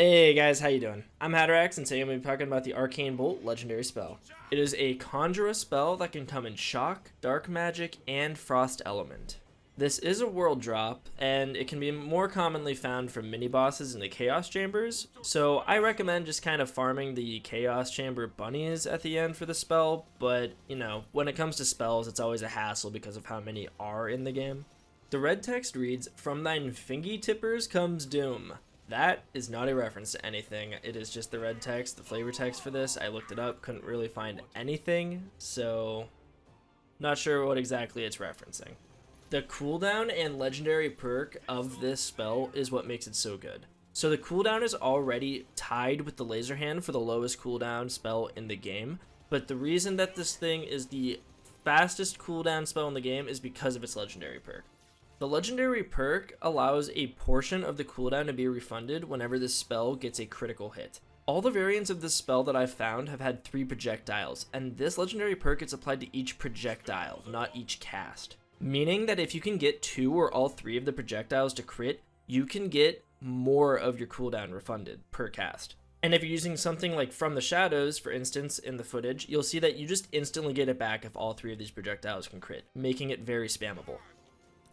Hey guys, how you doing? I'm Haderaxe, and today I'm going to be talking about the Arcane Bolt legendary spell. It is a Conjure spell that can come in Shock, Dark Magic, and Frost Element. This is a world drop, and it can be more commonly found from mini-bosses in the Chaos Chambers, so I recommend just kind of farming the Chaos Chamber bunnies at the end for the spell, but, you know, when it comes to spells, it's always a hassle because of how many are in the game. The red text reads, "From thine fingy tippers comes doom." That is not a reference to anything. It is just the red text, the flavor text for this. I looked it up, couldn't really find anything, so not sure what exactly it's referencing. The cooldown and legendary perk of this spell is what makes it so good. So the cooldown is already tied with the laser hand for the lowest cooldown spell in the game, but the reason that this thing is the fastest cooldown spell in the game is because of its legendary perk. The legendary perk allows a portion of the cooldown to be refunded whenever this spell gets a critical hit. All the variants of this spell that I've found have had 3 projectiles, and this legendary perk gets applied to each projectile, not each cast. Meaning that if you can get 2 or all 3 of the projectiles to crit, you can get more of your cooldown refunded per cast. And if you're using something like From the Shadows, for instance, in the footage, you'll see that you just instantly get it back if all 3 of these projectiles can crit, making it very spammable.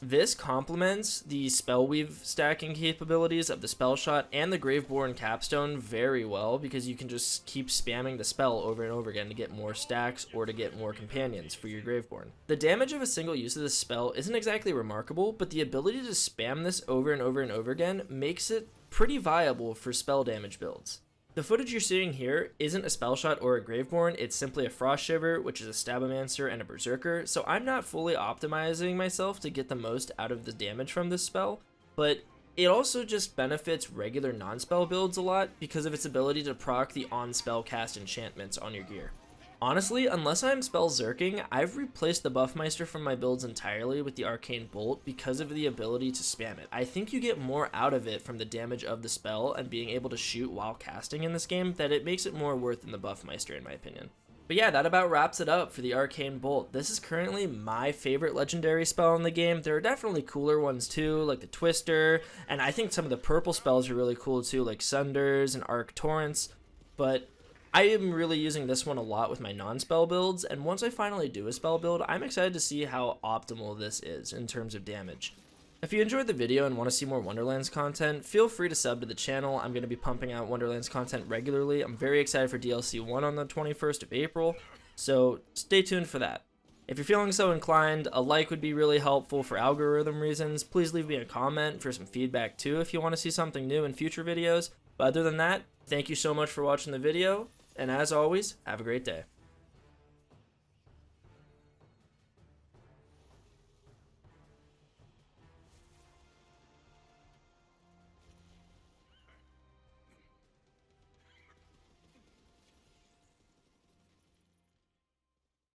This complements the Spellweave stacking capabilities of the Spell Shot and the Graveborn Capstone very well, because you can just keep spamming the spell over and over again to get more stacks or to get more companions for your Graveborn. The damage of a single use of this spell isn't exactly remarkable, but the ability to spam this over and over and over again makes it pretty viable for spell damage builds. The footage you're seeing here isn't a Spell Shot or a Graveborn, it's simply a Frost Shiver, which is a Stabomancer and a Berserker, so I'm not fully optimizing myself to get the most out of the damage from this spell, but it also just benefits regular non-spell builds a lot because of its ability to proc the on-spell cast enchantments on your gear. Honestly, unless I'm spell zerking, I've replaced the Buffmeister from my builds entirely with the Arcane Bolt because of the ability to spam it. I think you get more out of it from the damage of the spell and being able to shoot while casting in this game that it makes it more worth than the Buffmeister in my opinion. But yeah, that about wraps it up for the Arcane Bolt. This is currently my favorite legendary spell in the game. There are definitely cooler ones too, like the Twister, and I think some of the purple spells are really cool too, like Sunders and Arc Torrents, but I am really using this one a lot with my non-spell builds, and once I finally do a spell build, I'm excited to see how optimal this is in terms of damage. If you enjoyed the video and want to see more Wonderlands content, feel free to sub to the channel. I'm going to be pumping out Wonderlands content regularly. I'm very excited for DLC 1 on the 21st of April, so stay tuned for that. If you're feeling so inclined, a like would be really helpful for algorithm reasons. Please leave me a comment for some feedback too if you want to see something new in future videos. But other than that, thank you so much for watching the video. And as always, have a great day.